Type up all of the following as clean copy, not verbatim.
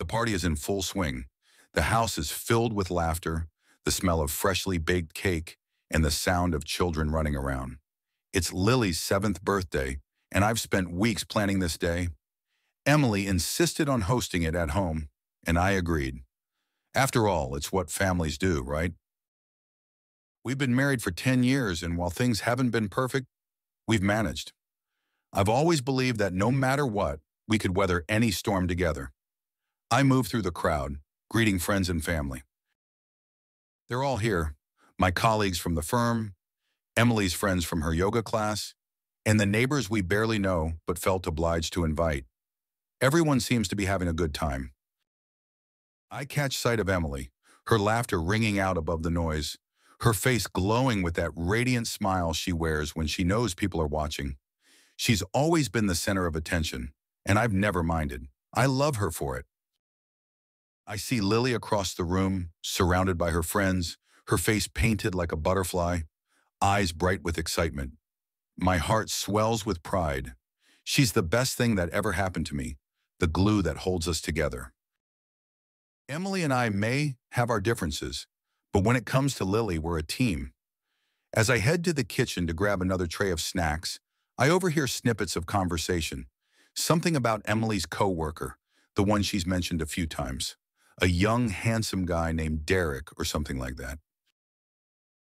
The party is in full swing. The house is filled with laughter, the smell of freshly baked cake, and the sound of children running around. It's Lily's 7th birthday, and I've spent weeks planning this day. Emily insisted on hosting it at home, and I agreed. After all, it's what families do, right? We've been married for 10 years, and while things haven't been perfect, we've managed. I've always believed that no matter what, we could weather any storm together. I move through the crowd, greeting friends and family. They're all here, my colleagues from the firm, Emily's friends from her yoga class, and the neighbors we barely know but felt obliged to invite. Everyone seems to be having a good time. I catch sight of Emily, her laughter ringing out above the noise, her face glowing with that radiant smile she wears when she knows people are watching. She's always been the center of attention, and I've never minded. I love her for it. I see Lily across the room, surrounded by her friends, her face painted like a butterfly, eyes bright with excitement. My heart swells with pride. She's the best thing that ever happened to me, the glue that holds us together. Emily and I may have our differences, but when it comes to Lily, we're a team. As I head to the kitchen to grab another tray of snacks, I overhear snippets of conversation. Something about Emily's coworker, the one she's mentioned a few times. A young, handsome guy named Derek or something like that.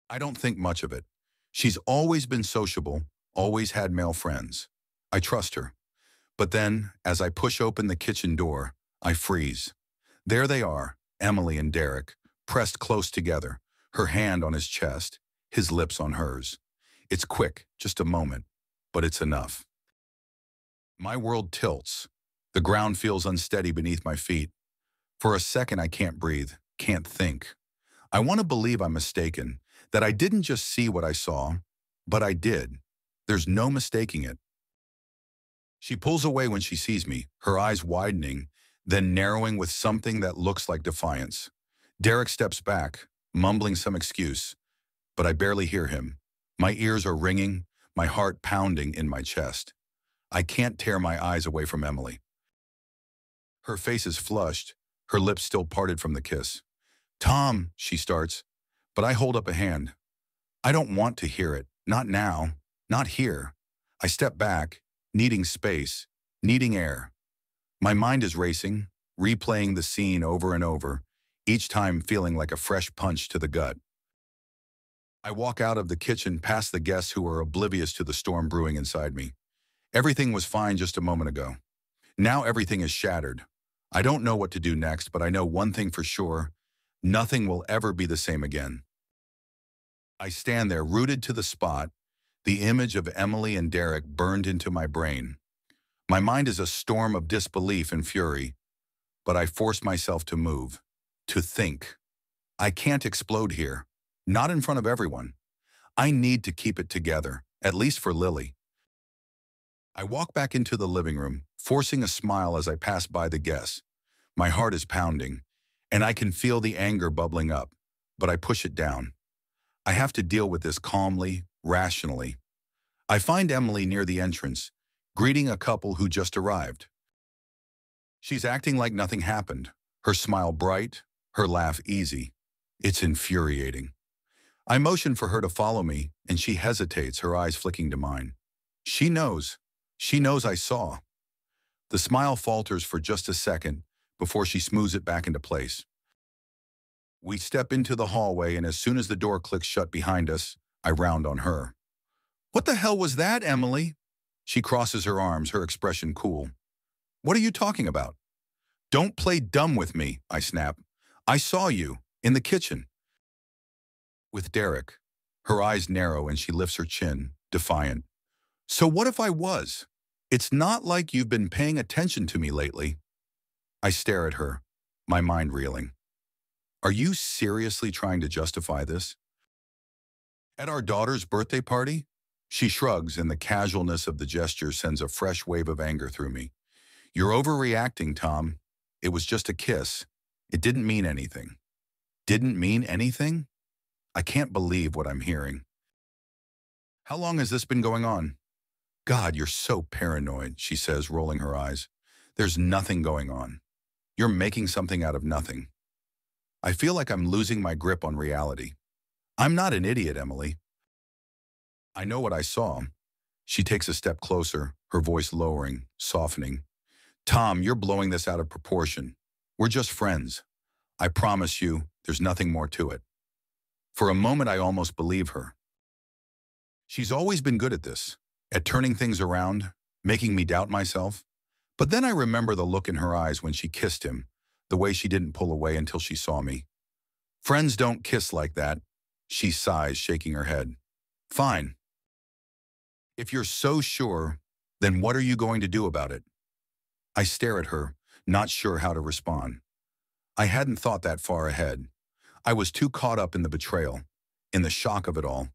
I don't think much of it. She's always been sociable, always had male friends. I trust her. But then, as I push open the kitchen door, I freeze. There they are, Emily and Derek, pressed close together, her hand on his chest, his lips on hers. It's quick, just a moment, but it's enough. My world tilts. The ground feels unsteady beneath my feet. For a second, I can't breathe, can't think. I want to believe I'm mistaken, that I didn't just see what I saw, but I did. There's no mistaking it. She pulls away when she sees me, her eyes widening, then narrowing with something that looks like defiance. Derek steps back, mumbling some excuse, but I barely hear him. My ears are ringing, my heart pounding in my chest. I can't tear my eyes away from Emily. Her face is flushed, her lips still parted from the kiss. "Tom," she starts, but I hold up a hand. I don't want to hear it, not now, not here. I step back, needing space, needing air. My mind is racing, replaying the scene over and over, each time feeling like a fresh punch to the gut. I walk out of the kitchen past the guests who are oblivious to the storm brewing inside me. Everything was fine just a moment ago. Now everything is shattered. I don't know what to do next, but I know one thing for sure: nothing will ever be the same again. I stand there, rooted to the spot, the image of Emily and Derek burned into my brain. My mind is a storm of disbelief and fury, but I force myself to move, to think. I can't explode here, not in front of everyone. I need to keep it together, at least for Lily. I walk back into the living room, forcing a smile as I pass by the guests. My heart is pounding, and I can feel the anger bubbling up, but I push it down. I have to deal with this calmly, rationally. I find Emily near the entrance, greeting a couple who just arrived. She's acting like nothing happened, her smile bright, her laugh easy. It's infuriating. I motion for her to follow me, and she hesitates, her eyes flicking to mine. She knows I saw. The smile falters for just a second before she smooths it back into place. We step into the hallway, and as soon as the door clicks shut behind us, I round on her. "What the hell was that, Emily?" She crosses her arms, her expression cool. "What are you talking about?" "Don't play dumb with me," I snap. "I saw you, in the kitchen." With Derek. Her eyes narrow and she lifts her chin, defiant. "So what if I was? It's not like you've been paying attention to me lately." I stare at her, my mind reeling. Are you seriously trying to justify this? At our daughter's birthday party? She shrugs, and the casualness of the gesture sends a fresh wave of anger through me. "You're overreacting, Tom. It was just a kiss. It didn't mean anything." Didn't mean anything? I can't believe what I'm hearing. "How long has this been going on?" "God, you're so paranoid," she says, rolling her eyes. "There's nothing going on. You're making something out of nothing. I feel like I'm losing my grip on reality. I'm not an idiot, Emily. I know what I saw. She takes a step closer, her voice lowering, softening. Tom, you're blowing this out of proportion. We're just friends. I promise you, there's nothing more to it. For a moment, I almost believe her. She's always been good at this, at turning things around, making me doubt myself. But then I remember the look in her eyes when she kissed him, the way she didn't pull away until she saw me. Friends don't kiss like that. She sighs, shaking her head. Fine. If you're so sure, then what are you going to do about it? I stare at her, not sure how to respond. I hadn't thought that far ahead. I was too caught up in the betrayal, in the shock of it all.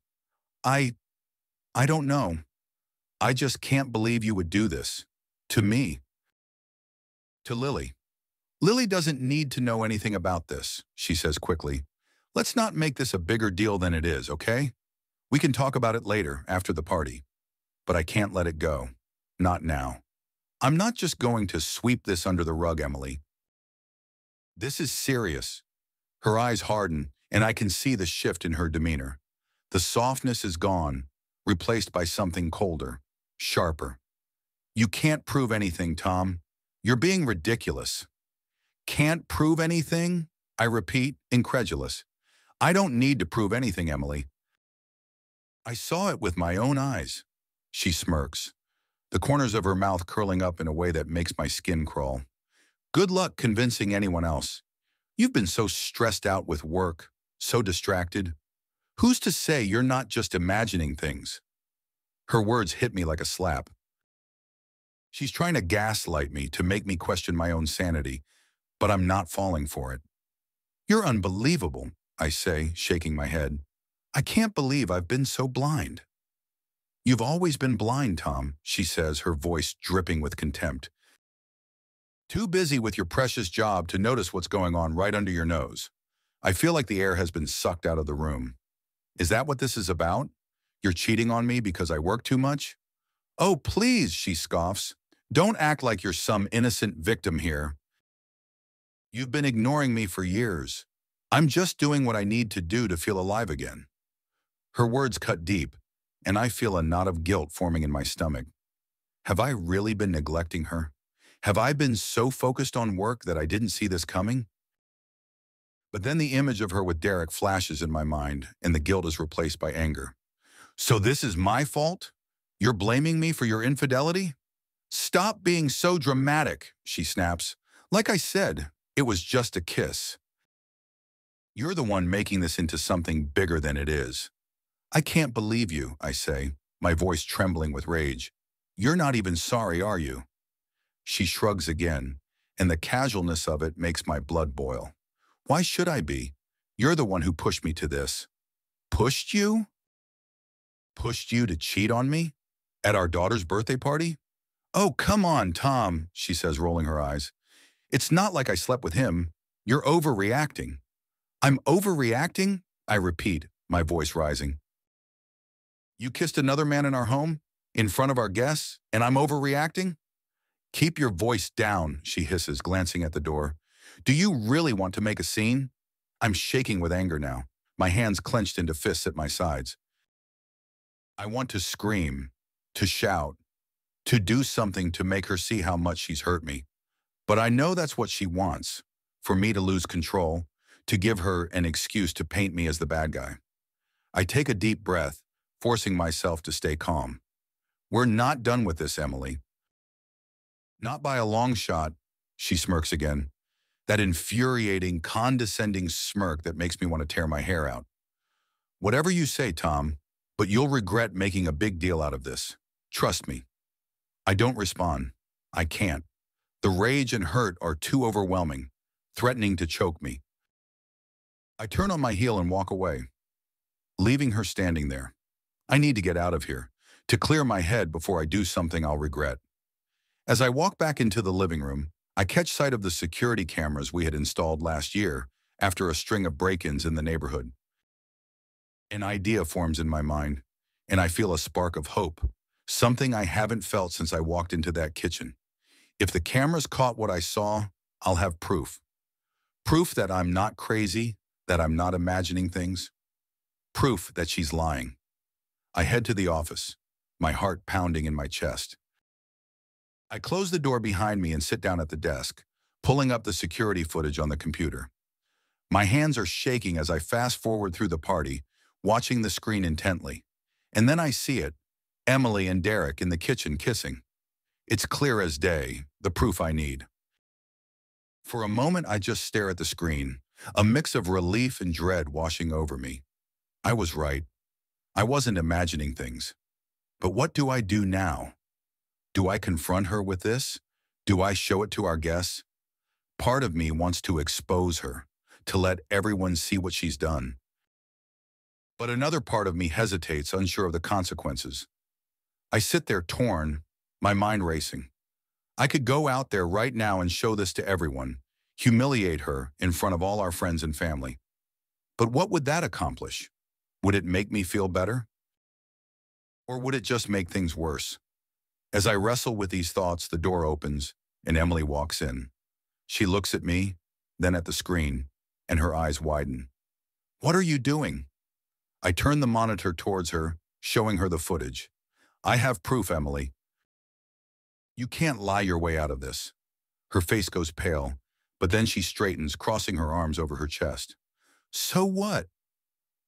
I don't know. I just can't believe you would do this. To me. To Lily. Lily doesn't need to know anything about this, she says quickly. Let's not make this a bigger deal than it is, okay? We can talk about it later, after the party. But I can't let it go. Not now. I'm not just going to sweep this under the rug, Emily. This is serious. Her eyes harden, and I can see the shift in her demeanor. The softness is gone, replaced by something colder, sharper. You can't prove anything, Tom. You're being ridiculous. Can't prove anything? I repeat, incredulous. I don't need to prove anything, Emily. I saw it with my own eyes. She smirks, the corners of her mouth curling up in a way that makes my skin crawl. Good luck convincing anyone else. You've been so stressed out with work, so distracted. Who's to say you're not just imagining things? Her words hit me like a slap. She's trying to gaslight me to make me question my own sanity, but I'm not falling for it. You're unbelievable, I say, shaking my head. I can't believe I've been so blind. You've always been blind, Tom, she says, her voice dripping with contempt. Too busy with your precious job to notice what's going on right under your nose. I feel like the air has been sucked out of the room. Is that what this is about? You're cheating on me because I work too much? Oh, please, she scoffs. Don't act like you're some innocent victim here. You've been ignoring me for years. I'm just doing what I need to do to feel alive again. Her words cut deep, and I feel a knot of guilt forming in my stomach. Have I really been neglecting her? Have I been so focused on work that I didn't see this coming? But then the image of her with Derek flashes in my mind, and the guilt is replaced by anger. So this is my fault? You're blaming me for your infidelity? Stop being so dramatic, she snaps. Like I said, it was just a kiss. You're the one making this into something bigger than it is. I can't believe you, I say, my voice trembling with rage. You're not even sorry, are you? She shrugs again, and the casualness of it makes my blood boil. Why should I be? You're the one who pushed me to this. Pushed you? Pushed you to cheat on me? At our daughter's birthday party? Oh, come on, Tom, she says, rolling her eyes. It's not like I slept with him. You're overreacting. I'm overreacting? I repeat, my voice rising. You kissed another man in our home, in front of our guests, and I'm overreacting? Keep your voice down, she hisses, glancing at the door. Do you really want to make a scene? I'm shaking with anger now, my hands clenched into fists at my sides. I want to scream, to shout, to do something to make her see how much she's hurt me. But I know that's what she wants, for me to lose control, to give her an excuse to paint me as the bad guy. I take a deep breath, forcing myself to stay calm. We're not done with this, Emily. Not by a long shot, she smirks again. That infuriating, condescending smirk that makes me want to tear my hair out. Whatever you say, Tom, but you'll regret making a big deal out of this. Trust me. I don't respond. I can't. The rage and hurt are too overwhelming, threatening to choke me. I turn on my heel and walk away, leaving her standing there. I need to get out of here, to clear my head before I do something I'll regret. As I walk back into the living room, I catch sight of the security cameras we had installed last year after a string of break-ins in the neighborhood. An idea forms in my mind, and I feel a spark of hope, something I haven't felt since I walked into that kitchen. If the cameras caught what I saw, I'll have proof. Proof that I'm not crazy, that I'm not imagining things. Proof that she's lying. I head to the office, my heart pounding in my chest. I close the door behind me and sit down at the desk, pulling up the security footage on the computer. My hands are shaking as I fast forward through the party, watching the screen intently. And then I see it, Emily and Derek in the kitchen kissing. It's clear as day, the proof I need. For a moment, I just stare at the screen, a mix of relief and dread washing over me. I was right. I wasn't imagining things. But what do I do now? Do I confront her with this? Do I show it to our guests? Part of me wants to expose her, to let everyone see what she's done. But another part of me hesitates, unsure of the consequences. I sit there torn, my mind racing. I could go out there right now and show this to everyone, humiliate her in front of all our friends and family. But what would that accomplish? Would it make me feel better? Or would it just make things worse? As I wrestle with these thoughts, the door opens and Emily walks in. She looks at me, then at the screen, and her eyes widen. "What are you doing?" I turn the monitor towards her, showing her the footage. "I have proof, Emily. You can't lie your way out of this." Her face goes pale, but then she straightens, crossing her arms over her chest. "So what?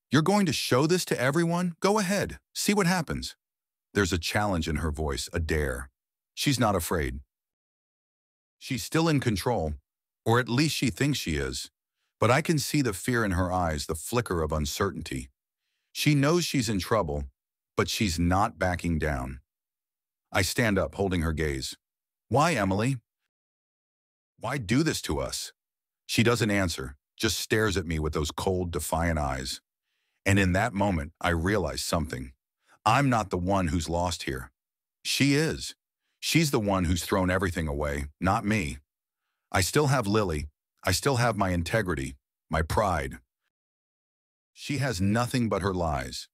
You're going to show this to everyone? Go ahead, see what happens." There's a challenge in her voice, a dare. She's not afraid. She's still in control, or at least she thinks she is. But I can see the fear in her eyes, the flicker of uncertainty. She knows she's in trouble, but she's not backing down. I stand up, holding her gaze. "Why, Emily? Why do this to us?" She doesn't answer, just stares at me with those cold, defiant eyes. And in that moment, I realize something. I'm not the one who's lost here. She is. She's the one who's thrown everything away, not me. I still have Lily. I still have my integrity, my pride. She has nothing but her lies.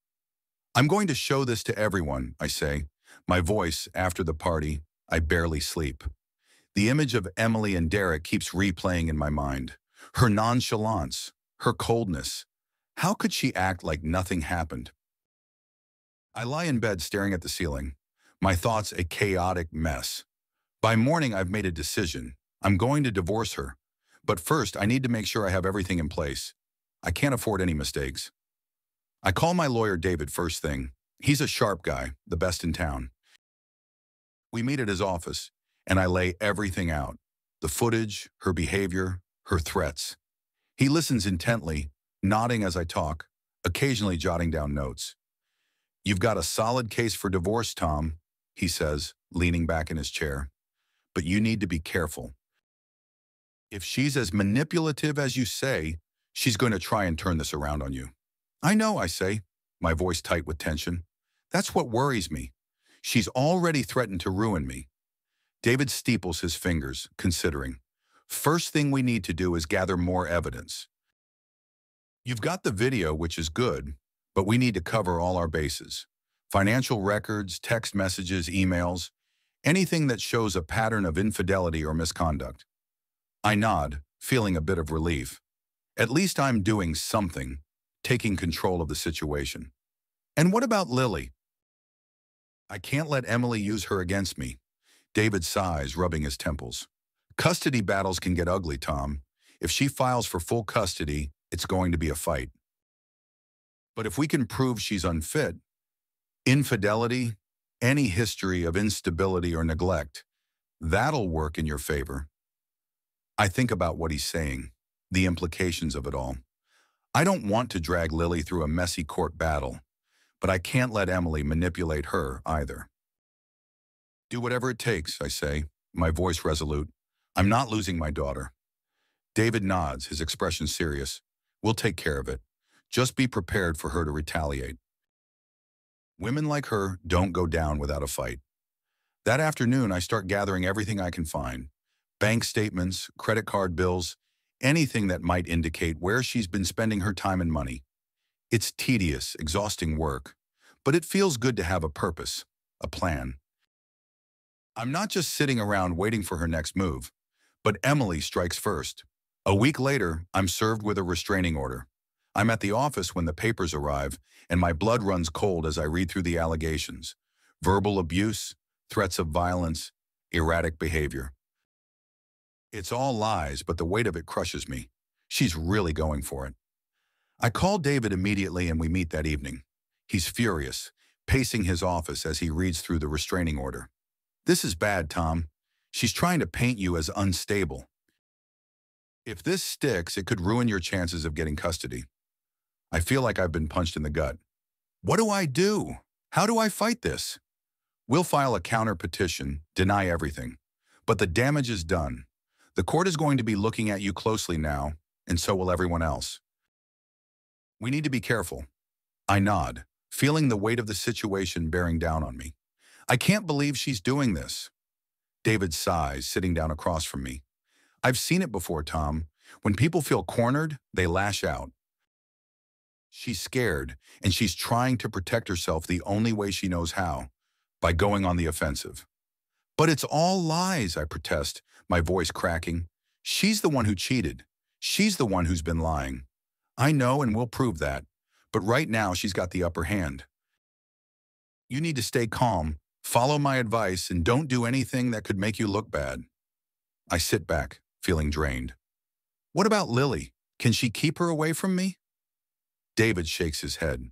"I'm going to show this to everyone," I say. My voice, after the party, I barely sleep. The image of Emily and Derek keeps replaying in my mind. Her nonchalance, her coldness. How could she act like nothing happened? I lie in bed staring at the ceiling, my thoughts a chaotic mess. By morning, I've made a decision. I'm going to divorce her. But first, I need to make sure I have everything in place. I can't afford any mistakes. I call my lawyer David first thing. He's a sharp guy, the best in town. We meet at his office, and I lay everything out. The footage, her behavior, her threats. He listens intently, nodding as I talk, occasionally jotting down notes. "You've got a solid case for divorce, Tom," he says, leaning back in his chair. "But you need to be careful. If she's as manipulative as you say, she's going to try and turn this around on you." "I know," I say, my voice tight with tension. "That's what worries me. She's already threatened to ruin me." David steeples his fingers, considering. "First thing we need to do is gather more evidence. You've got the video, which is good, but we need to cover all our bases. Financial records, text messages, emails, anything that shows a pattern of infidelity or misconduct." I nod, feeling a bit of relief. At least I'm doing something, taking control of the situation. "And what about Lily?" "I can't let Emily use her against me." David sighs, rubbing his temples. "Custody battles can get ugly, Tom. If she files for full custody, it's going to be a fight. But if we can prove she's unfit, infidelity, any history of instability or neglect, that'll work in your favor." I think about what he's saying, the implications of it all. I don't want to drag Lily through a messy court battle, but I can't let Emily manipulate her either. "Do whatever it takes," I say, my voice resolute. "I'm not losing my daughter." David nods, his expression serious. "We'll take care of it. Just be prepared for her to retaliate. Women like her don't go down without a fight." That afternoon, I start gathering everything I can find. Bank statements, credit card bills, anything that might indicate where she's been spending her time and money. It's tedious, exhausting work, but it feels good to have a purpose, a plan. I'm not just sitting around waiting for her next move, But Emily strikes first. A week later, I'm served with a restraining order. I'm at the office when the papers arrive, and my blood runs cold as I read through the allegations. Verbal abuse, threats of violence, erratic behavior. It's all lies, but the weight of it crushes me. She's really going for it. I call David immediately and we meet that evening. He's furious, pacing his office as he reads through the restraining order. This is bad, Tom. She's trying to paint you as unstable. If this sticks, it could ruin your chances of getting custody. I feel like I've been punched in the gut. What do I do? How do I fight this? We'll file a counter petition, deny everything. But the damage is done. The court is going to be looking at you closely now, and so will everyone else. We need to be careful. I nod, feeling the weight of the situation bearing down on me. I can't believe she's doing this. David sighs, sitting down across from me. I've seen it before, Tom. When people feel cornered, they lash out. She's scared, and she's trying to protect herself the only way she knows how, by going on the offensive. But it's all lies, I protest, my voice cracking. She's the one who cheated. She's the one who's been lying. I know, and we'll prove that. But right now, she's got the upper hand. You need to stay calm, follow my advice, and don't do anything that could make you look bad. I sit back, feeling drained. What about Lily? Can she keep her away from me? David shakes his head.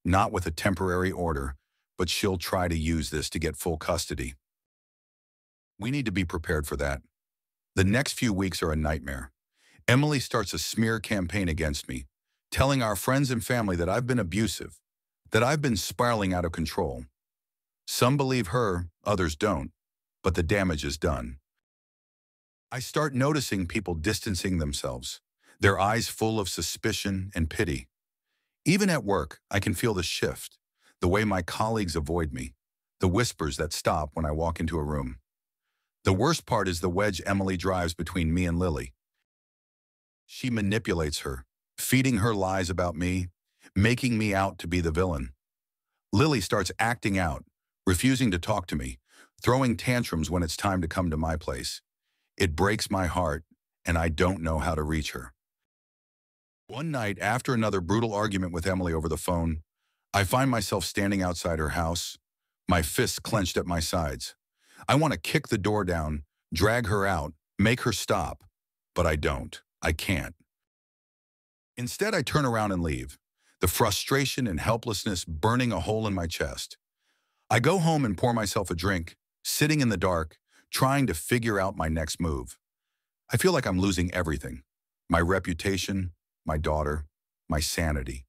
Not with a temporary order, but she'll try to use this to get full custody. We need to be prepared for that. The next few weeks are a nightmare. Emily starts a smear campaign against me, telling our friends and family that I've been abusive, that I've been spiraling out of control. Some believe her, others don't, but the damage is done. I start noticing people distancing themselves, their eyes full of suspicion and pity. Even at work, I can feel the shift, the way my colleagues avoid me, the whispers that stop when I walk into a room. The worst part is the wedge Emily drives between me and Lily. She manipulates her, feeding her lies about me, making me out to be the villain. Lily starts acting out, refusing to talk to me, throwing tantrums when it's time to come to my place. It breaks my heart, and I don't know how to reach her. One night, after another brutal argument with Emily over the phone, I find myself standing outside her house, my fists clenched at my sides. I want to kick the door down, drag her out, make her stop, but I don't. I can't. Instead, I turn around and leave, the frustration and helplessness burning a hole in my chest. I go home and pour myself a drink, sitting in the dark, trying to figure out my next move. I feel like I'm losing everything. My reputation, my daughter, my sanity.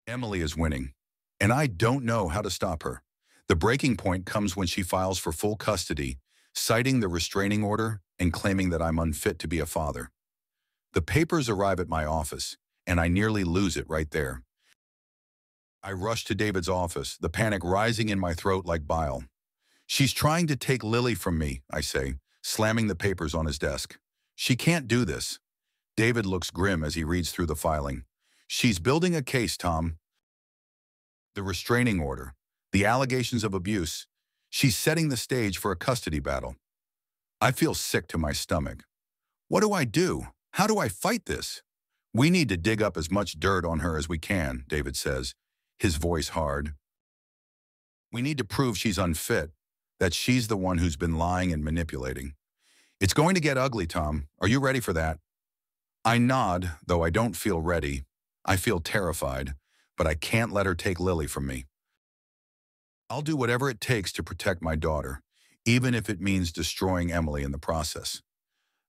Emily is winning, and I don't know how to stop her. The breaking point comes when she files for full custody, citing the restraining order and claiming that I'm unfit to be a father. The papers arrive at my office, and I nearly lose it right there. I rush to David's office, the panic rising in my throat like bile. She's trying to take Lily from me, I say, slamming the papers on his desk. She can't do this. David looks grim as he reads through the filing. She's building a case, Tom. The restraining order, the allegations of abuse. She's setting the stage for a custody battle. I feel sick to my stomach. What do I do? How do I fight this? We need to dig up as much dirt on her as we can, David says, his voice hard. We need to prove she's unfit, that she's the one who's been lying and manipulating. It's going to get ugly, Tom. Are you ready for that? I nod, though I don't feel ready. I feel terrified, but I can't let her take Lily from me. I'll do whatever it takes to protect my daughter, even if it means destroying Emily in the process.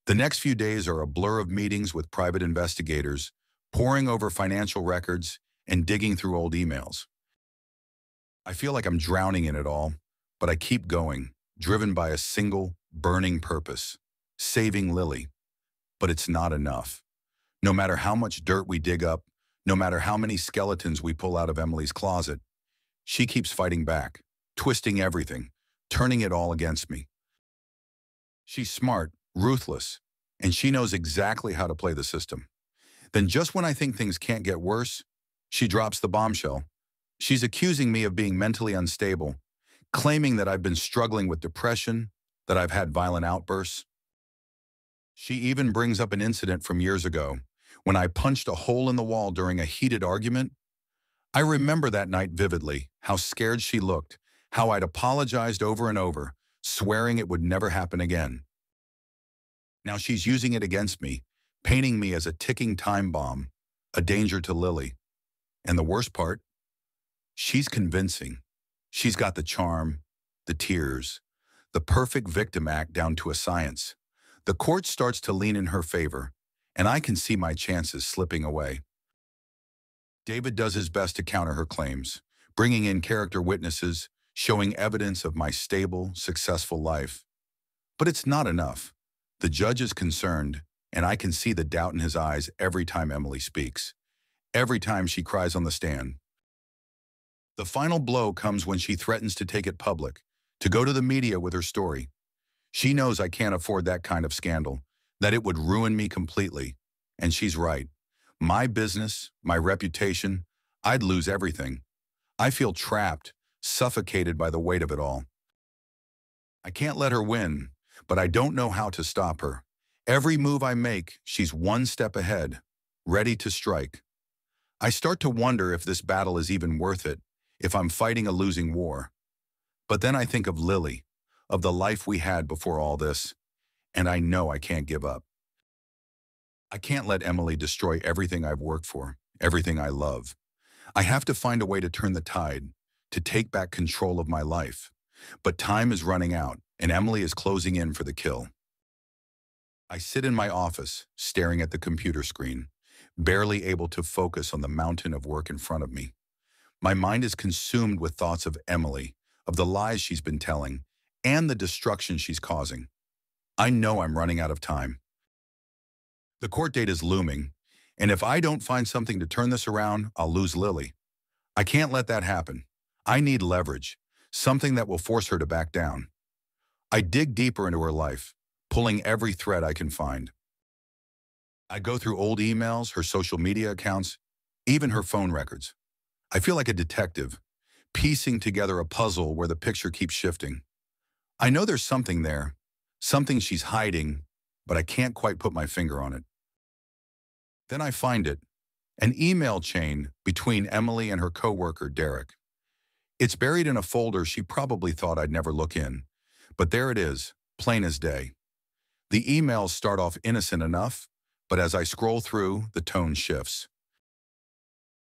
The next few days are a blur of meetings with private investigators, poring over financial records, and digging through old emails. I feel like I'm drowning in it all, but I keep going, driven by a single, burning purpose, saving Lily. But it's not enough. No matter how much dirt we dig up, no matter how many skeletons we pull out of Emily's closet, she keeps fighting back, twisting everything, turning it all against me. She's smart, ruthless, and she knows exactly how to play the system. Then just when I think things can't get worse, she drops the bombshell. She's accusing me of being mentally unstable, claiming that I've been struggling with depression, that I've had violent outbursts. She even brings up an incident from years ago when I punched a hole in the wall during a heated argument. I remember that night vividly, how scared she looked, how I'd apologized over and over, swearing it would never happen again. Now she's using it against me, painting me as a ticking time bomb, a danger to Lily. And the worst part, she's convincing. She's got the charm, the tears, the perfect victim act down to a science. The court starts to lean in her favor, and I can see my chances slipping away. David does his best to counter her claims, bringing in character witnesses, showing evidence of my stable, successful life. But it's not enough. The judge is concerned, and I can see the doubt in his eyes every time Emily speaks, every time she cries on the stand. The final blow comes when she threatens to take it public, to go to the media with her story. She knows I can't afford that kind of scandal, that it would ruin me completely. And she's right. My business, my reputation, I'd lose everything. I feel trapped, suffocated by the weight of it all. I can't let her win, but I don't know how to stop her. Every move I make, she's one step ahead, ready to strike. I start to wonder if this battle is even worth it, if I'm fighting a losing war. But then I think of Lily, of the life we had before all this, and I know I can't give up. I can't let Emily destroy everything I've worked for, everything I love. I have to find a way to turn the tide, to take back control of my life. But time is running out, and Emily is closing in for the kill. I sit in my office, staring at the computer screen, barely able to focus on the mountain of work in front of me. My mind is consumed with thoughts of Emily, of the lies she's been telling, and the destruction she's causing. I know I'm running out of time. The court date is looming, and if I don't find something to turn this around, I'll lose Lily. I can't let that happen. I need leverage, something that will force her to back down. I dig deeper into her life, pulling every thread I can find. I go through old emails, her social media accounts, even her phone records. I feel like a detective, piecing together a puzzle where the picture keeps shifting. I know there's something there, something she's hiding, but I can't quite put my finger on it. Then I find it, an email chain between Emily and her coworker, Derek. It's buried in a folder she probably thought I'd never look in, but there it is, plain as day. The emails start off innocent enough, but as I scroll through, the tone shifts.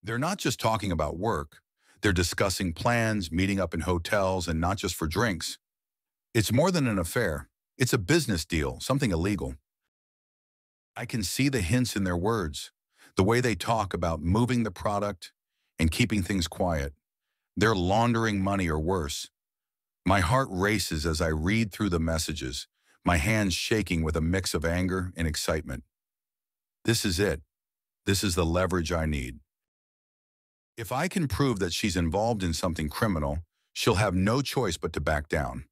They're not just talking about work. They're discussing plans, meeting up in hotels, and not just for drinks. It's more than an affair. It's a business deal, something illegal. I can see the hints in their words, the way they talk about moving the product and keeping things quiet. They're laundering money or worse. My heart races as I read through the messages, my hands shaking with a mix of anger and excitement. This is it. This is the leverage I need. If I can prove that she's involved in something criminal, she'll have no choice but to back down.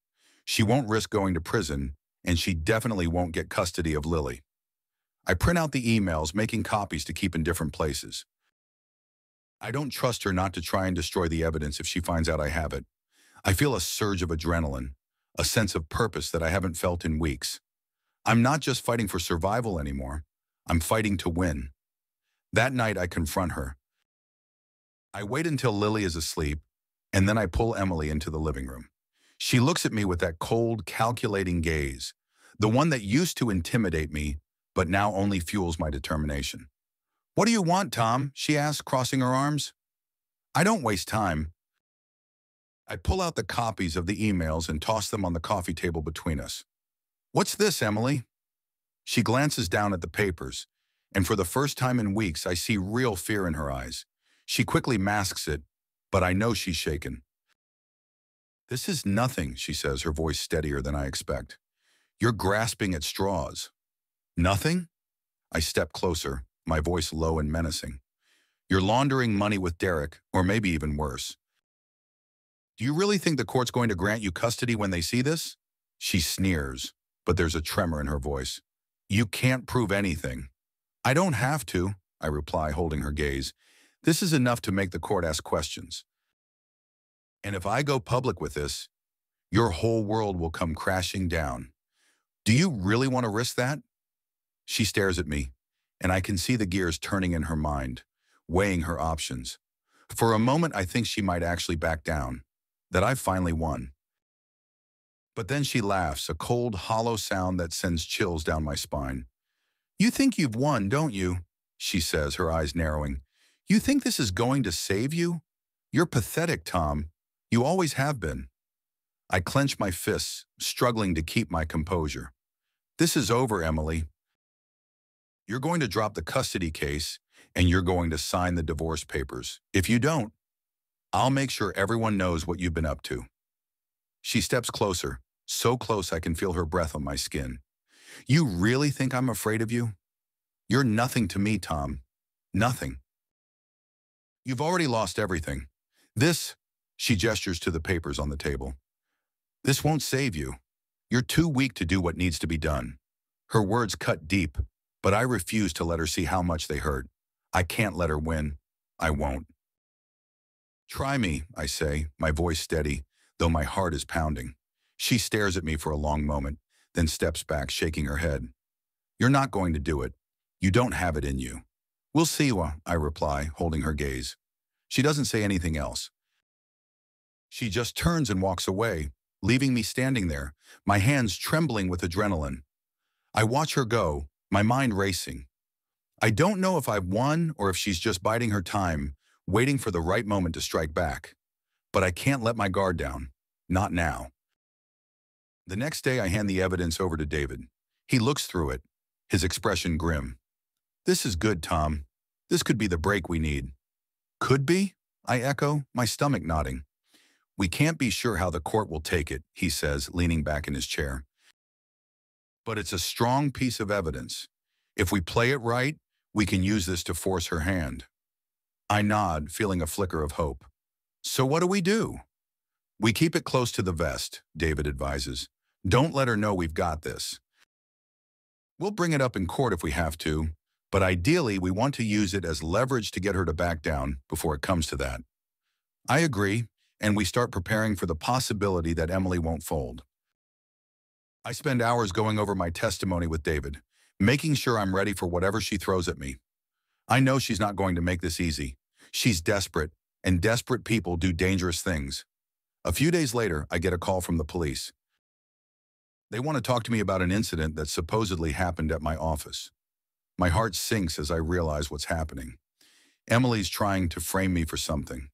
She won't risk going to prison, and she definitely won't get custody of Lily. I print out the emails, making copies to keep in different places. I don't trust her not to try and destroy the evidence if she finds out I have it. I feel a surge of adrenaline, a sense of purpose that I haven't felt in weeks. I'm not just fighting for survival anymore. I'm fighting to win. That night I confront her. I wait until Lily is asleep, and then I pull Emily into the living room. She looks at me with that cold, calculating gaze, the one that used to intimidate me, but now only fuels my determination. "What do you want, Tom?" she asks, crossing her arms. I don't waste time. I pull out the copies of the emails and toss them on the coffee table between us. "What's this, Emily?" She glances down at the papers, and for the first time in weeks, I see real fear in her eyes. She quickly masks it, but I know she's shaken. "This is nothing," she says, her voice steadier than I expect. "You're grasping at straws." "Nothing?" I step closer, my voice low and menacing. "You're laundering money with Derek, or maybe even worse. Do you really think the court's going to grant you custody when they see this?" She sneers, but there's a tremor in her voice. "You can't prove anything." "I don't have to," I reply, holding her gaze. "This is enough to make the court ask questions. And if I go public with this, your whole world will come crashing down. Do you really want to risk that?" She stares at me, and I can see the gears turning in her mind, weighing her options. For a moment, I think she might actually back down, that I've finally won. But then she laughs, a cold, hollow sound that sends chills down my spine. "You think you've won, don't you?" she says, her eyes narrowing. "You think this is going to save you? You're pathetic, Tom. You always have been." I clench my fists, struggling to keep my composure. "This is over, Emily. You're going to drop the custody case, and you're going to sign the divorce papers. If you don't, I'll make sure everyone knows what you've been up to." She steps closer, so close I can feel her breath on my skin. "You really think I'm afraid of you? You're nothing to me, Tom. Nothing. You've already lost everything. This," she gestures to the papers on the table, "this won't save you. You're too weak to do what needs to be done." Her words cut deep, but I refuse to let her see how much they hurt. I can't let her win. I won't. "Try me," I say, my voice steady, though my heart is pounding. She stares at me for a long moment, then steps back, shaking her head. "You're not going to do it. You don't have it in you." "We'll see," I reply, holding her gaze. She doesn't say anything else. She just turns and walks away, leaving me standing there, my hands trembling with adrenaline. I watch her go, my mind racing. I don't know if I've won or if she's just biding her time, waiting for the right moment to strike back. But I can't let my guard down. Not now. The next day, I hand the evidence over to David. He looks through it, his expression grim. "This is good, Tom. This could be the break we need." "Could be?" I echo, my stomach nodding. "We can't be sure how the court will take it," he says, leaning back in his chair. "But it's a strong piece of evidence. If we play it right, we can use this to force her hand." I nod, feeling a flicker of hope. "So what do we do?" "We keep it close to the vest," David advises. "Don't let her know we've got this. We'll bring it up in court if we have to, but ideally we want to use it as leverage to get her to back down before it comes to that." I agree, and we start preparing for the possibility that Emily won't fold. I spend hours going over my testimony with David, making sure I'm ready for whatever she throws at me. I know she's not going to make this easy. She's desperate, and desperate people do dangerous things. A few days later, I get a call from the police. They want to talk to me about an incident that supposedly happened at my office. My heart sinks as I realize what's happening. Emily's trying to frame me for something.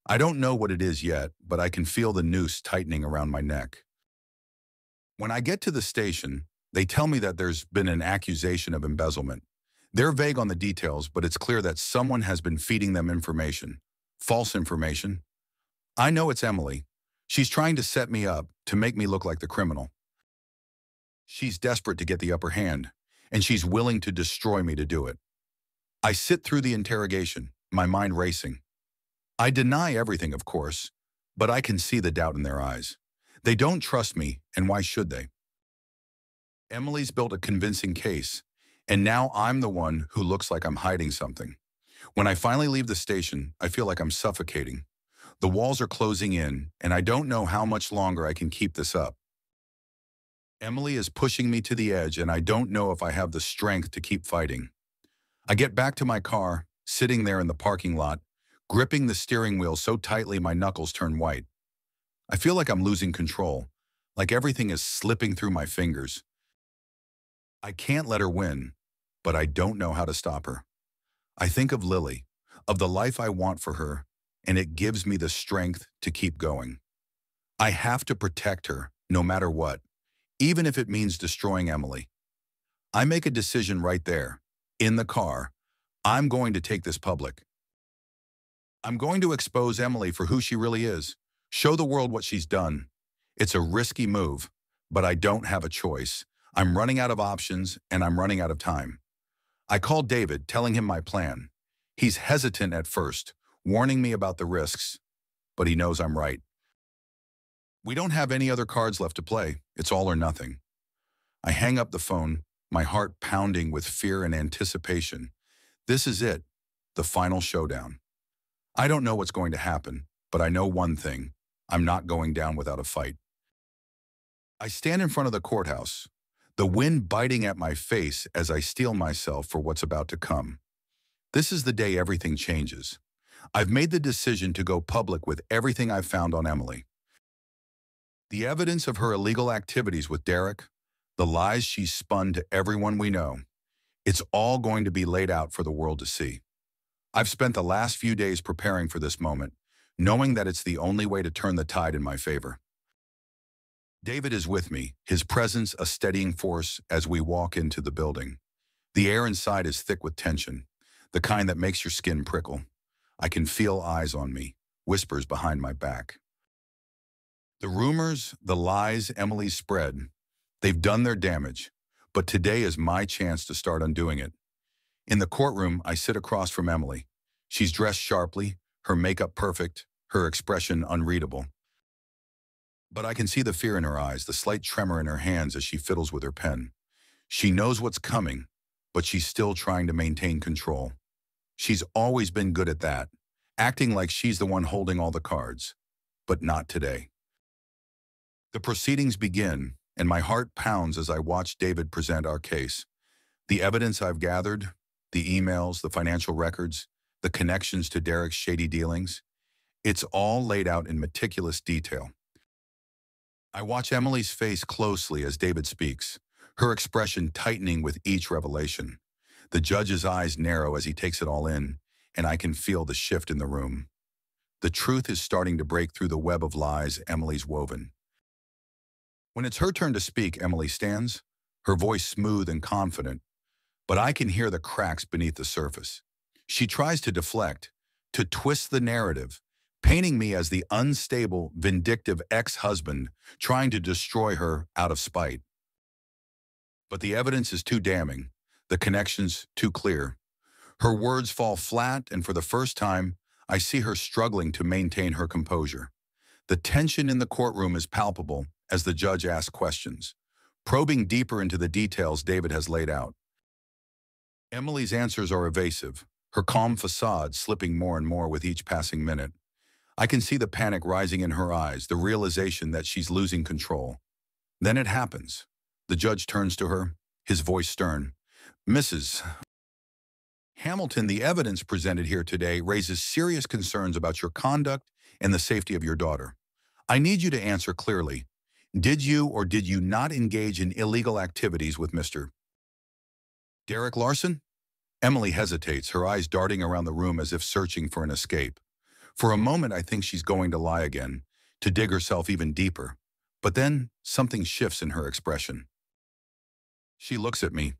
I don't know what it is yet, but I can feel the noose tightening around my neck. When I get to the station, they tell me that there's been an accusation of embezzlement. They're vague on the details, but it's clear that someone has been feeding them information. False information. I know it's Emily. She's trying to set me up, to make me look like the criminal. She's desperate to get the upper hand, and she's willing to destroy me to do it. I sit through the interrogation, my mind racing. I deny everything, of course, but I can see the doubt in their eyes. They don't trust me, and why should they? Emily's built a convincing case, and now I'm the one who looks like I'm hiding something. When I finally leave the station, I feel like I'm suffocating. The walls are closing in, and I don't know how much longer I can keep this up. Emily is pushing me to the edge, and I don't know if I have the strength to keep fighting. I get back to my car, sitting there in the parking lot, gripping the steering wheel so tightly my knuckles turn white. I feel like I'm losing control, like everything is slipping through my fingers. I can't let her win, but I don't know how to stop her. I think of Lily, of the life I want for her, and it gives me the strength to keep going. I have to protect her, no matter what, even if it means destroying Emily. I make a decision right there, in the car. I'm going to take this public. I'm going to expose Emily for who she really is, show the world what she's done. It's a risky move, but I don't have a choice. I'm running out of options, and I'm running out of time. I call David, telling him my plan. He's hesitant at first, warning me about the risks, but he knows I'm right. We don't have any other cards left to play. It's all or nothing. I hang up the phone, my heart pounding with fear and anticipation. This is it, the final showdown. I don't know what's going to happen, but I know one thing. I'm not going down without a fight. I stand in front of the courthouse. the wind biting at my face as I steel myself for what's about to come. This is the day everything changes. I've made the decision to go public with everything I've found on Emily. The evidence of her illegal activities with Derek, the lies she's spun to everyone we know, it's all going to be laid out for the world to see. I've spent the last few days preparing for this moment, knowing that it's the only way to turn the tide in my favor. David is with me, his presence a steadying force as we walk into the building. The air inside is thick with tension, the kind that makes your skin prickle. I can feel eyes on me, whispers behind my back. The rumors, the lies Emily spread, they've done their damage, but today is my chance to start undoing it. In the courtroom, I sit across from Emily. She's dressed sharply, her makeup perfect, her expression unreadable. But I can see the fear in her eyes, the slight tremor in her hands as she fiddles with her pen. She knows what's coming, but she's still trying to maintain control. She's always been good at that, acting like she's the one holding all the cards. But not today. The proceedings begin, and my heart pounds as I watch David present our case. The evidence I've gathered, the emails, the financial records, the connections to Derek's shady dealings, it's all laid out in meticulous detail. I watch Emily's face closely as David speaks, her expression tightening with each revelation. The judge's eyes narrow as he takes it all in, and I can feel the shift in the room. The truth is starting to break through the web of lies Emily's woven. When it's her turn to speak, Emily stands, her voice smooth and confident, but I can hear the cracks beneath the surface. She tries to deflect, to twist the narrative, painting me as the unstable, vindictive ex-husband trying to destroy her out of spite. But the evidence is too damning, the connections too clear. Her words fall flat, and for the first time, I see her struggling to maintain her composure. The tension in the courtroom is palpable as the judge asks questions, probing deeper into the details David has laid out. Emily's answers are evasive, her calm facade slipping more and more with each passing minute. I can see the panic rising in her eyes, the realization that she's losing control. Then it happens. The judge turns to her, his voice stern. Mrs. Hamilton, the evidence presented here today raises serious concerns about your conduct and the safety of your daughter. I need you to answer clearly. Did you or did you not engage in illegal activities with Mr. Derek Larson? Emily hesitates, her eyes darting around the room as if searching for an escape. For a moment, I think she's going to lie again, to dig herself even deeper. But then, something shifts in her expression. She looks at me,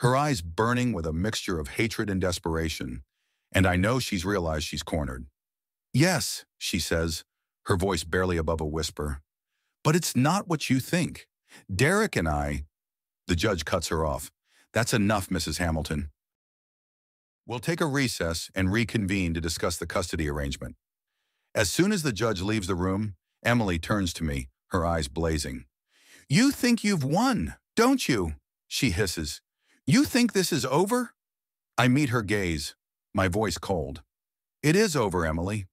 her eyes burning with a mixture of hatred and desperation, and I know she's realized she's cornered. Yes, she says, her voice barely above a whisper. But it's not what you think. Derek and I... The judge cuts her off. That's enough, Mrs. Hamilton. We'll take a recess and reconvene to discuss the custody arrangement. As soon as the judge leaves the room, Emily turns to me, her eyes blazing. You think you've won, don't you? She hisses. You think this is over? I meet her gaze, my voice cold. It is over, Emily.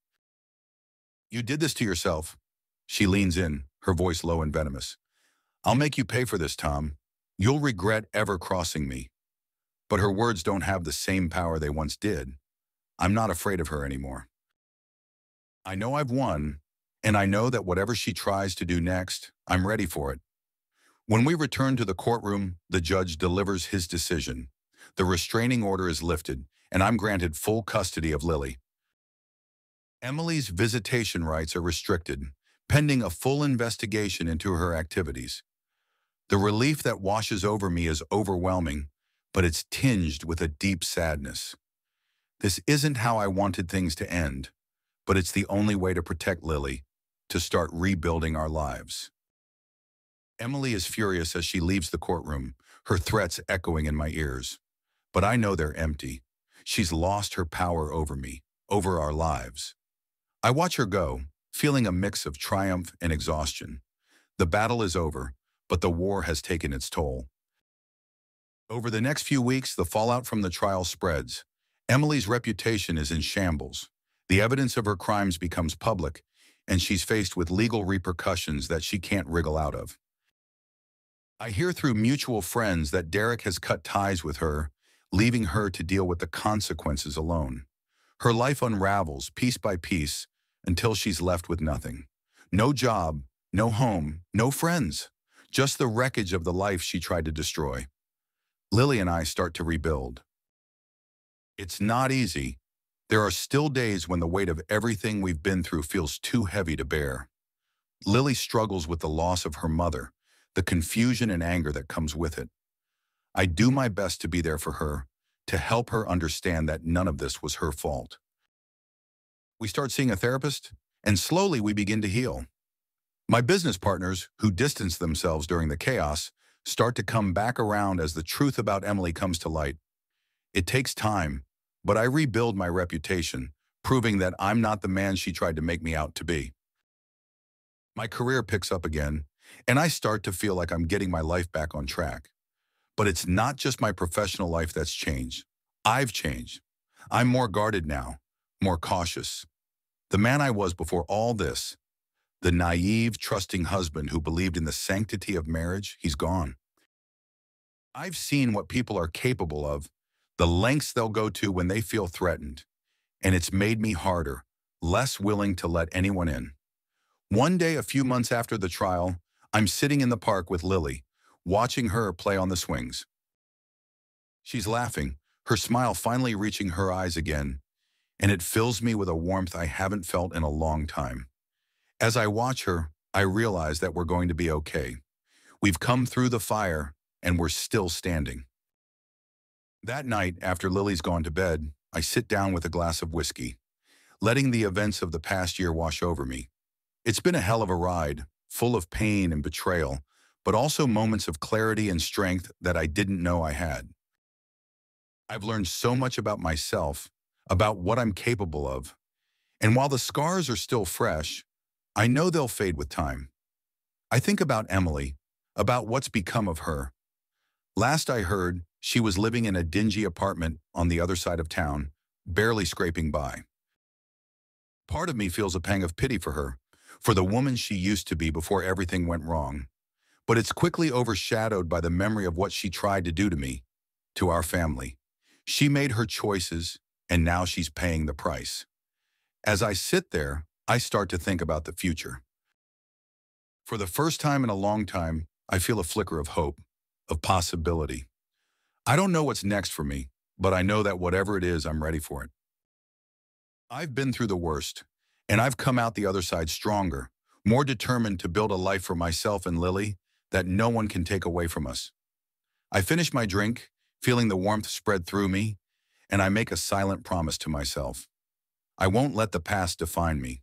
You did this to yourself. She leans in, her voice low and venomous. I'll make you pay for this, Tom. You'll regret ever crossing me. But her words don't have the same power they once did. I'm not afraid of her anymore. I know I've won, and I know that whatever she tries to do next, I'm ready for it. When we return to the courtroom, the judge delivers his decision. The restraining order is lifted, and I'm granted full custody of Lily. Emily's visitation rights are restricted, pending a full investigation into her activities. The relief that washes over me is overwhelming, but it's tinged with a deep sadness. This isn't how I wanted things to end, but it's the only way to protect Lily, to start rebuilding our lives. Emily is furious as she leaves the courtroom, her threats echoing in my ears. But I know they're empty. She's lost her power over me, over our lives. I watch her go, feeling a mix of triumph and exhaustion. The battle is over, but the war has taken its toll. Over the next few weeks, the fallout from the trial spreads. Emily's reputation is in shambles. The evidence of her crimes becomes public, and she's faced with legal repercussions that she can't wriggle out of. I hear through mutual friends that Derek has cut ties with her, leaving her to deal with the consequences alone. Her life unravels piece by piece until she's left with nothing. No job, no home, no friends. Just the wreckage of the life she tried to destroy. Lily and I start to rebuild. It's not easy. There are still days when the weight of everything we've been through feels too heavy to bear. Lily struggles with the loss of her mother, the confusion and anger that comes with it. I do my best to be there for her, to help her understand that none of this was her fault. We start seeing a therapist, and slowly we begin to heal. My business partners, who distanced themselves during the chaos, start to come back around as the truth about Emily comes to light. It takes time, but I rebuild my reputation, proving that I'm not the man she tried to make me out to be. My career picks up again, and I start to feel like I'm getting my life back on track. But it's not just my professional life that's changed. I've changed. I'm more guarded now, more cautious. The man I was before all this, the naive, trusting husband who believed in the sanctity of marriage, he's gone. I've seen what people are capable of, the lengths they'll go to when they feel threatened, and it's made me harder, less willing to let anyone in. One day, a few months after the trial, I'm sitting in the park with Lily, watching her play on the swings. She's laughing, her smile finally reaching her eyes again, and it fills me with a warmth I haven't felt in a long time. As I watch her, I realize that we're going to be okay. We've come through the fire, and we're still standing. That night, after Lily's gone to bed, I sit down with a glass of whiskey, letting the events of the past year wash over me. It's been a hell of a ride, full of pain and betrayal, but also moments of clarity and strength that I didn't know I had. I've learned so much about myself, about what I'm capable of, and while the scars are still fresh, I know they'll fade with time. I think about Emily, about what's become of her. Last I heard, she was living in a dingy apartment on the other side of town, barely scraping by. Part of me feels a pang of pity for the woman she used to be before everything went wrong. But it's quickly overshadowed by the memory of what she tried to do to me, to our family. She made her choices, and now she's paying the price. As I sit there, I start to think about the future. For the first time in a long time, I feel a flicker of hope, of possibility. I don't know what's next for me, but I know that whatever it is, I'm ready for it. I've been through the worst, and I've come out the other side stronger, more determined to build a life for myself and Lily that no one can take away from us. I finish my drink, feeling the warmth spread through me, and I make a silent promise to myself. I won't let the past define me.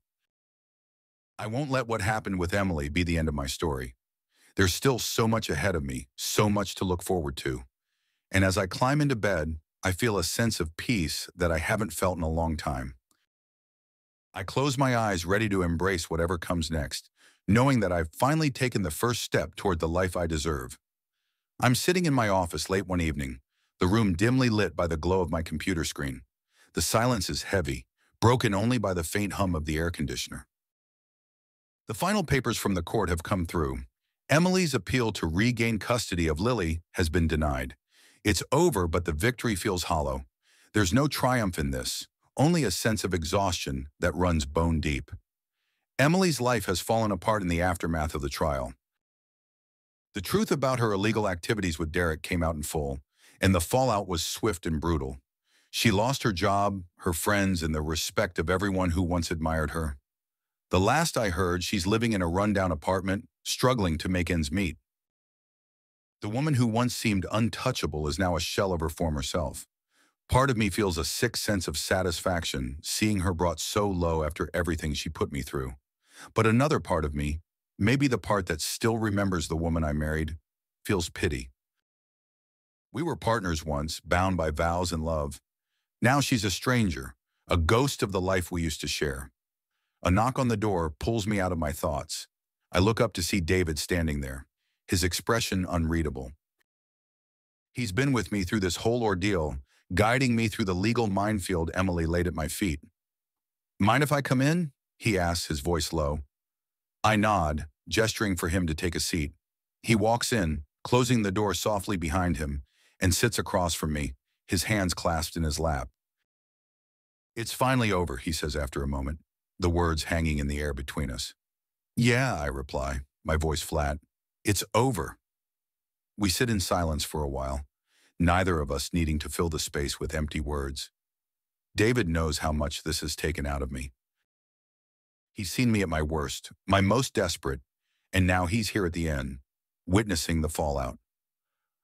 I won't let what happened with Emily be the end of my story. There's still so much ahead of me, so much to look forward to. And as I climb into bed, I feel a sense of peace that I haven't felt in a long time. I close my eyes, ready to embrace whatever comes next, knowing that I've finally taken the first step toward the life I deserve. I'm sitting in my office late one evening, the room dimly lit by the glow of my computer screen. The silence is heavy, broken only by the faint hum of the air conditioner. The final papers from the court have come through. Emily's appeal to regain custody of Lily has been denied. It's over, but the victory feels hollow. There's no triumph in this, only a sense of exhaustion that runs bone deep. Emily's life has fallen apart in the aftermath of the trial. The truth about her illegal activities with Derek came out in full, and the fallout was swift and brutal. She lost her job, her friends, and the respect of everyone who once admired her. The last I heard, she's living in a rundown apartment, struggling to make ends meet. The woman who once seemed untouchable is now a shell of her former self. Part of me feels a sick sense of satisfaction, seeing her brought so low after everything she put me through. But another part of me, maybe the part that still remembers the woman I married, feels pity. We were partners once, bound by vows and love. Now she's a stranger, a ghost of the life we used to share. A knock on the door pulls me out of my thoughts. I look up to see David standing there, his expression unreadable. He's been with me through this whole ordeal, guiding me through the legal minefield Emily laid at my feet. "Mind if I come in?" he asks, his voice low. I nod, gesturing for him to take a seat. He walks in, closing the door softly behind him, and sits across from me, his hands clasped in his lap. "It's finally over," he says after a moment, the words hanging in the air between us. "Yeah," I reply, my voice flat. "It's over." We sit in silence for a while, neither of us needing to fill the space with empty words. David knows how much this has taken out of me. He's seen me at my worst, my most desperate, and now he's here at the end, witnessing the fallout.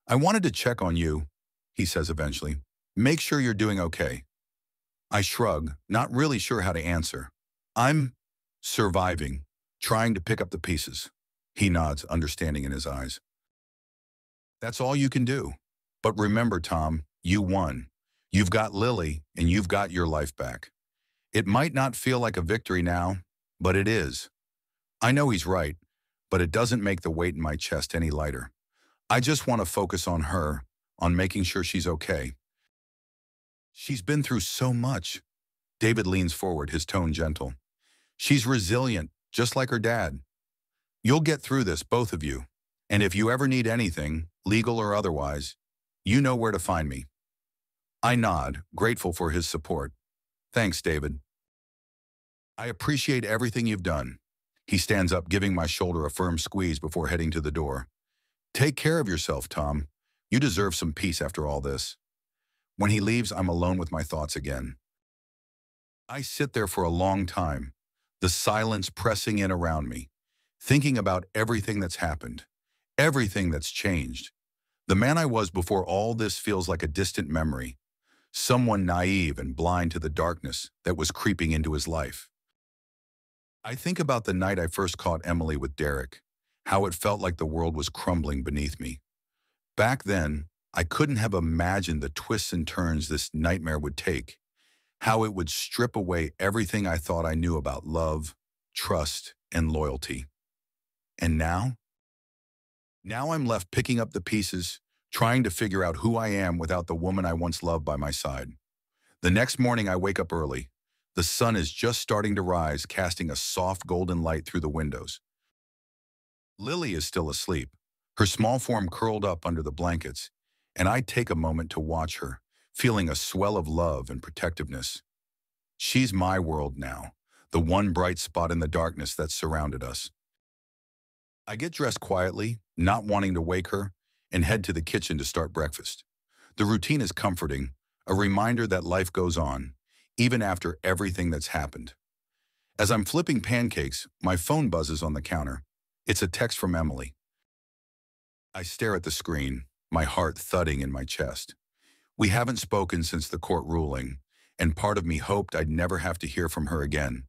"I wanted to check on you," he says eventually. "Make sure you're doing okay." I shrug, not really sure how to answer. "I'm surviving, trying to pick up the pieces." He nods, understanding in his eyes. "That's all you can do. But remember, Tom, you won. You've got Lily, and you've got your life back. It might not feel like a victory now, but it is." I know he's right, but it doesn't make the weight in my chest any lighter. I just want to focus on her, on making sure she's okay. "She's been through so much." David leans forward, his tone gentle. "She's resilient, just like her dad. You'll get through this, both of you. And if you ever need anything, legal or otherwise, you know where to find me." I nod, grateful for his support. "Thanks, David." "I appreciate everything you've done." He stands up, giving my shoulder a firm squeeze before heading to the door. "Take care of yourself, Tom. You deserve some peace after all this." When he leaves, I'm alone with my thoughts again. I sit there for a long time, the silence pressing in around me, thinking about everything that's happened, everything that's changed. The man I was before all this feels like a distant memory, someone naive and blind to the darkness that was creeping into his life. I think about the night I first caught Emily with Derek, how it felt like the world was crumbling beneath me. Back then, I couldn't have imagined the twists and turns this nightmare would take, how it would strip away everything I thought I knew about love, trust, and loyalty. And now? Now I'm left picking up the pieces, trying to figure out who I am without the woman I once loved by my side. The next morning I wake up early. The sun is just starting to rise, casting a soft golden light through the windows. Lily is still asleep, her small form curled up under the blankets, and I take a moment to watch her, feeling a swell of love and protectiveness. She's my world now, the one bright spot in the darkness that surrounded us. I get dressed quietly, not wanting to wake her, and head to the kitchen to start breakfast. The routine is comforting, a reminder that life goes on, even after everything that's happened. As I'm flipping pancakes, my phone buzzes on the counter. It's a text from Emily. I stare at the screen, my heart thudding in my chest. We haven't spoken since the court ruling, and part of me hoped I'd never have to hear from her again.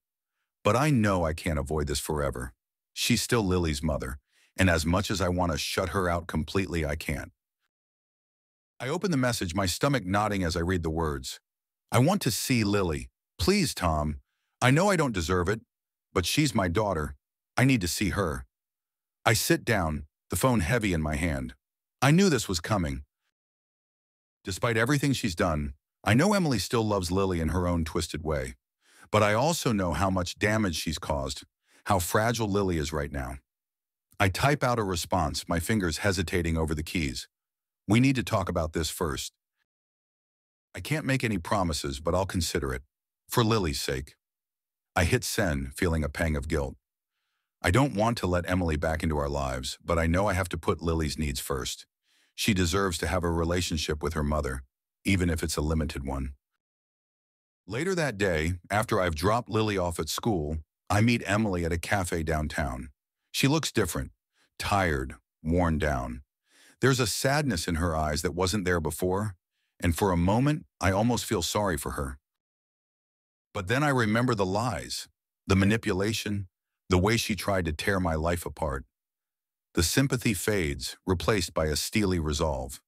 But I know I can't avoid this forever. She's still Lily's mother, and as much as I want to shut her out completely, I can't. I open the message, my stomach nodding as I read the words. "I want to see Lily. Please, Tom. I know I don't deserve it, but she's my daughter. I need to see her." I sit down, the phone heavy in my hand. I knew this was coming. Despite everything she's done, I know Emily still loves Lily in her own twisted way. But I also know how much damage she's caused, how fragile Lily is right now. I type out a response, my fingers hesitating over the keys. "We need to talk about this first. I can't make any promises, but I'll consider it. For Lily's sake." I hit send, feeling a pang of guilt. I don't want to let Emily back into our lives, but I know I have to put Lily's needs first. She deserves to have a relationship with her mother, even if it's a limited one. Later that day, after I've dropped Lily off at school, I meet Emily at a cafe downtown. She looks different, tired, worn down. There's a sadness in her eyes that wasn't there before, and for a moment, I almost feel sorry for her. But then I remember the lies, the manipulation, the way she tried to tear my life apart. The sympathy fades, replaced by a steely resolve.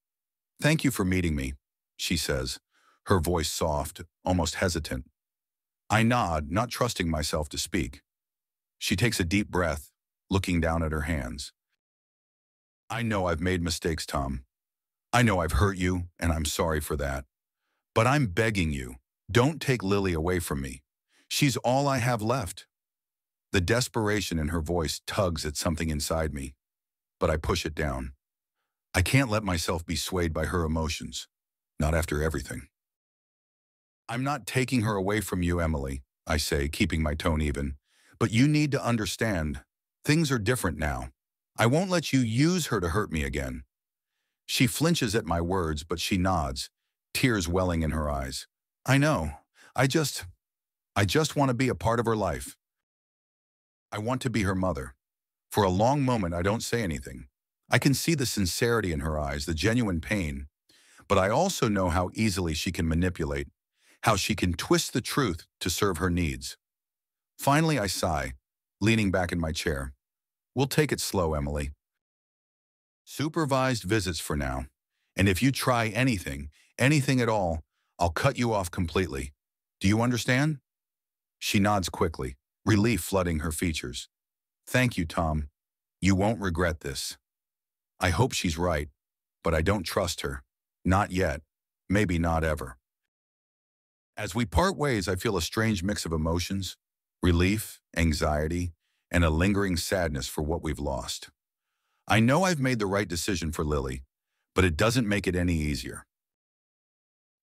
"Thank you for meeting me," she says, her voice soft, almost hesitant. I nod, not trusting myself to speak. She takes a deep breath, looking down at her hands. "I know I've made mistakes, Tom. I know I've hurt you, and I'm sorry for that. But I'm begging you, don't take Lily away from me. She's all I have left." The desperation in her voice tugs at something inside me, but I push it down. I can't let myself be swayed by her emotions. Not after everything. I'm not taking her away from you, Emily, I say, keeping my tone even. But you need to understand, things are different now. I won't let you use her to hurt me again. She flinches at my words, but she nods, tears welling in her eyes. I know. I just want to be a part of her life. I want to be her mother. For a long moment, I don't say anything. I can see the sincerity in her eyes, the genuine pain. But I also know how easily she can manipulate, how she can twist the truth to serve her needs. Finally, I sigh, leaning back in my chair. We'll take it slow, Emily. Supervised visits for now. And if you try anything at all, I'll cut you off completely. Do you understand? She nods quickly, relief flooding her features. Thank you, Tom. You won't regret this. I hope she's right, but I don't trust her. Not yet. Maybe not ever. As we part ways, I feel a strange mix of emotions, relief, anxiety, and a lingering sadness for what we've lost. I know I've made the right decision for Lily, but it doesn't make it any easier.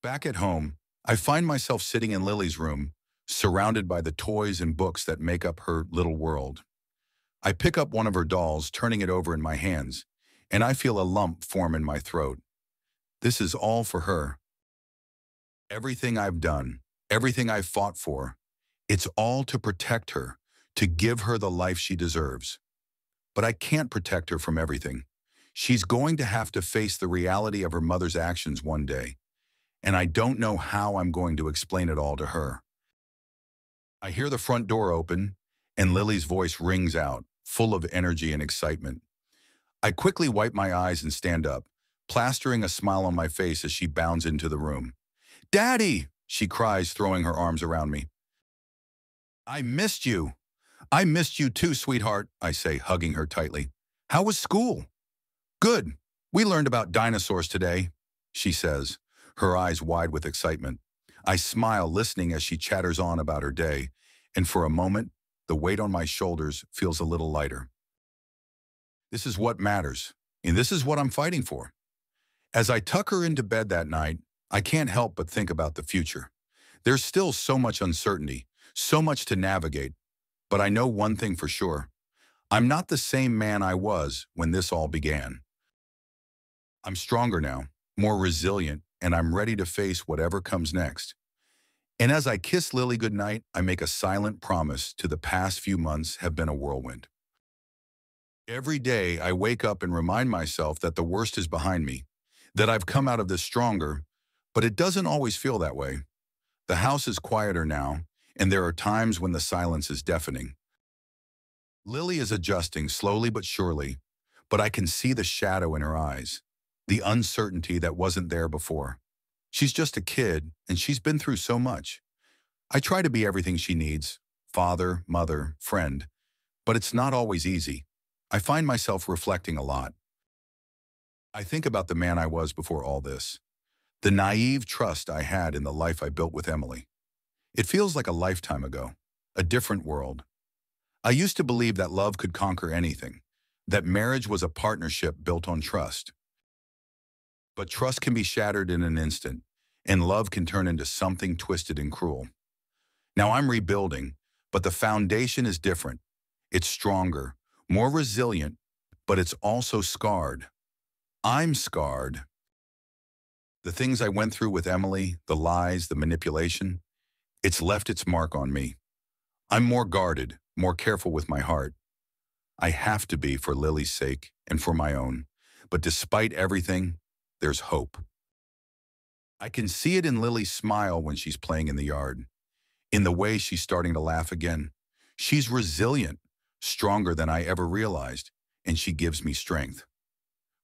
Back at home, I find myself sitting in Lily's room, surrounded by the toys and books that make up her little world. I pick up one of her dolls, turning it over in my hands, and I feel a lump form in my throat. This is all for her. Everything I've done, everything I've fought for, it's all to protect her, to give her the life she deserves. But I can't protect her from everything. She's going to have to face the reality of her mother's actions one day, and I don't know how I'm going to explain it all to her. I hear the front door open, and Lily's voice rings out, full of energy and excitement. I quickly wipe my eyes and stand up, plastering a smile on my face as she bounds into the room. "Daddy!" she cries, throwing her arms around me. "I missed you." "I missed you too, sweetheart," I say, hugging her tightly. "How was school?" "Good. We learned about dinosaurs today," she says, her eyes wide with excitement. I smile, listening as she chatters on about her day, and for a moment, the weight on my shoulders feels a little lighter. This is what matters, and this is what I'm fighting for. As I tuck her into bed that night, I can't help but think about the future. There's still so much uncertainty, so much to navigate, but I know one thing for sure. I'm not the same man I was when this all began. I'm stronger now, more resilient, and I'm ready to face whatever comes next. And as I kiss Lily goodnight, I make a silent promise to the past few months have been a whirlwind. Every day, I wake up and remind myself that the worst is behind me, that I've come out of this stronger, but it doesn't always feel that way. The house is quieter now, and there are times when the silence is deafening. Lily is adjusting slowly but surely, but I can see the shadow in her eyes, the uncertainty that wasn't there before. She's just a kid, and she's been through so much. I try to be everything she needs, father, mother, friend, but it's not always easy. I find myself reflecting a lot. I think about the man I was before all this, the naive trust I had in the life I built with Emily. It feels like a lifetime ago, a different world. I used to believe that love could conquer anything, that marriage was a partnership built on trust. But trust can be shattered in an instant, and love can turn into something twisted and cruel. Now I'm rebuilding, but the foundation is different. It's stronger, more resilient, but it's also scarred. I'm scarred. The things I went through with Emily, the lies, the manipulation, it's left its mark on me. I'm more guarded, more careful with my heart. I have to be for Lily's sake and for my own. But despite everything, there's hope. I can see it in Lily's smile when she's playing in the yard, in the way she's starting to laugh again. She's resilient, stronger than I ever realized, and she gives me strength.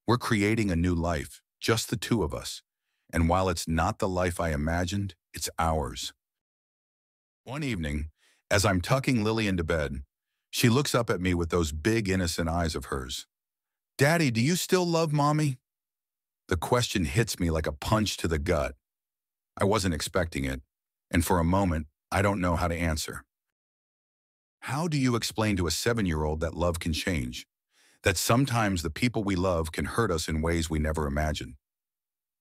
We're creating a new life, just the two of us. And while it's not the life I imagined, it's ours. One evening, as I'm tucking Lily into bed, she looks up at me with those big, innocent eyes of hers. "Daddy, do you still love Mommy?" The question hits me like a punch to the gut. I wasn't expecting it, and for a moment, I don't know how to answer. How do you explain to a 7-year-old that love can change? that sometimes the people we love can hurt us in ways we never imagined.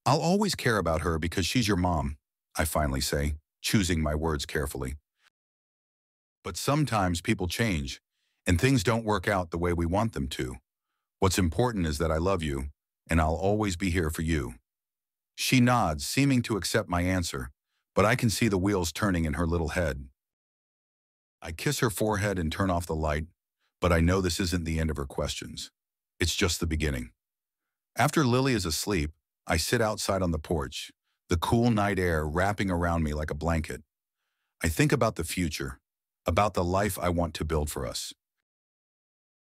I'll always care about her because she's your mom, I finally say, choosing my words carefully. But sometimes people change, and things don't work out the way we want them to. What's important is that I love you, and I'll always be here for you. She nods, seeming to accept my answer, but I can see the wheels turning in her little head. I kiss her forehead and turn off the light, but I know this isn't the end of her questions. It's just the beginning. After Lily is asleep, I sit outside on the porch, the cool night air wrapping around me like a blanket. I think about the future, about the life I want to build for us.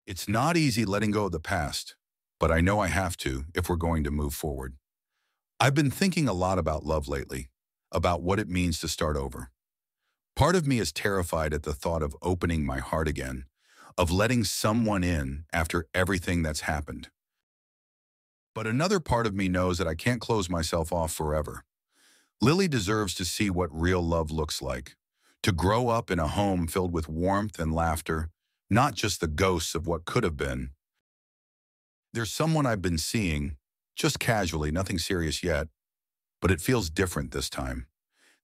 It's not easy letting go of the past, but I know I have to if we're going to move forward. I've been thinking a lot about love lately, about what it means to start over. Part of me is terrified at the thought of opening my heart again, of letting someone in after everything that's happened. But another part of me knows that I can't close myself off forever. Lily deserves to see what real love looks like, to grow up in a home filled with warmth and laughter, not just the ghosts of what could have been. There's someone I've been seeing, just casually, nothing serious yet, but it feels different this time.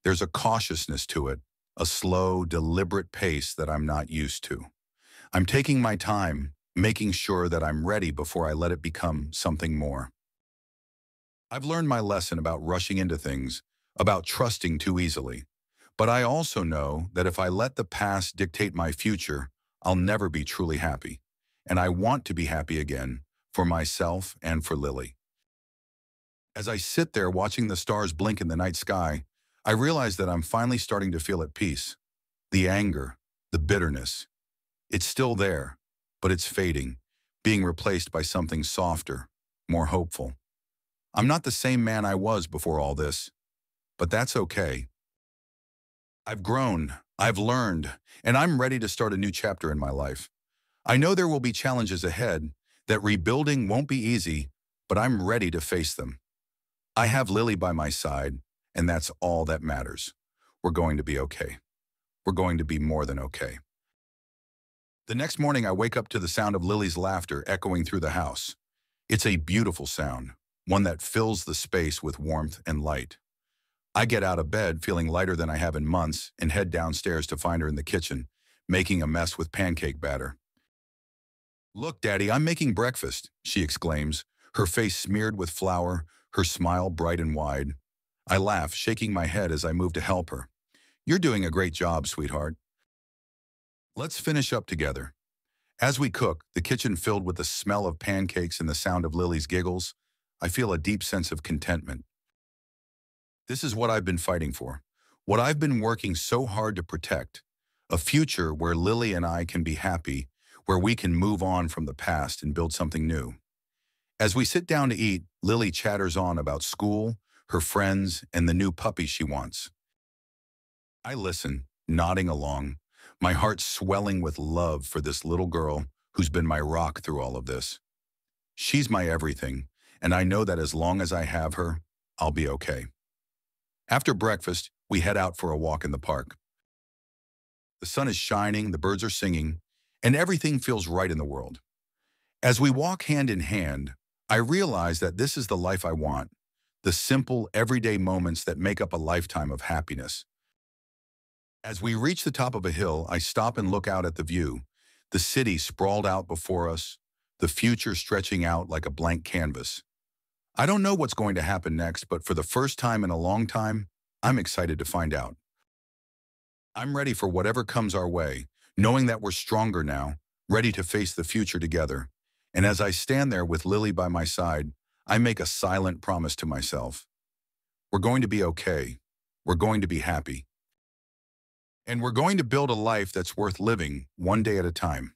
There's a cautiousness to it, a slow, deliberate pace that I'm not used to. I'm taking my time, making sure that I'm ready before I let it become something more. I've learned my lesson about rushing into things, about trusting too easily. But I also know that if I let the past dictate my future, I'll never be truly happy. And I want to be happy again, for myself and for Lily. As I sit there watching the stars blink in the night sky, I realize that I'm finally starting to feel at peace. The anger, the bitterness, it's still there, but it's fading, being replaced by something softer, more hopeful. I'm not the same man I was before all this, but that's okay. I've grown, I've learned, and I'm ready to start a new chapter in my life. I know there will be challenges ahead, that rebuilding won't be easy, but I'm ready to face them. I have Lily by my side, and that's all that matters. We're going to be okay. We're going to be more than okay. The next morning, I wake up to the sound of Lily's laughter echoing through the house. It's a beautiful sound, one that fills the space with warmth and light. I get out of bed feeling lighter than I have in months and head downstairs to find her in the kitchen, making a mess with pancake batter. "Look, Daddy, I'm making breakfast," she exclaims, her face smeared with flour, her smile bright and wide. I laugh, shaking my head as I move to help her. "You're doing a great job, sweetheart. Let's finish up together." As we cook, the kitchen filled with the smell of pancakes and the sound of Lily's giggles, I feel a deep sense of contentment. This is what I've been fighting for, what I've been working so hard to protect, a future where Lily and I can be happy, where we can move on from the past and build something new. As we sit down to eat, Lily chatters on about school, her friends, and the new puppy she wants. I listen, nodding along, my heart swelling with love for this little girl who's been my rock through all of this. She's my everything, and I know that as long as I have her, I'll be okay. After breakfast, we head out for a walk in the park. The sun is shining, the birds are singing, and everything feels right in the world. As we walk hand in hand, I realize that this is the life I want, the simple, everyday moments that make up a lifetime of happiness. As we reach the top of a hill, I stop and look out at the view, the city sprawled out before us, the future stretching out like a blank canvas. I don't know what's going to happen next, but for the first time in a long time, I'm excited to find out. I'm ready for whatever comes our way, knowing that we're stronger now, ready to face the future together. And as I stand there with Lily by my side, I make a silent promise to myself. We're going to be okay. We're going to be happy. And we're going to build a life that's worth living one day at a time.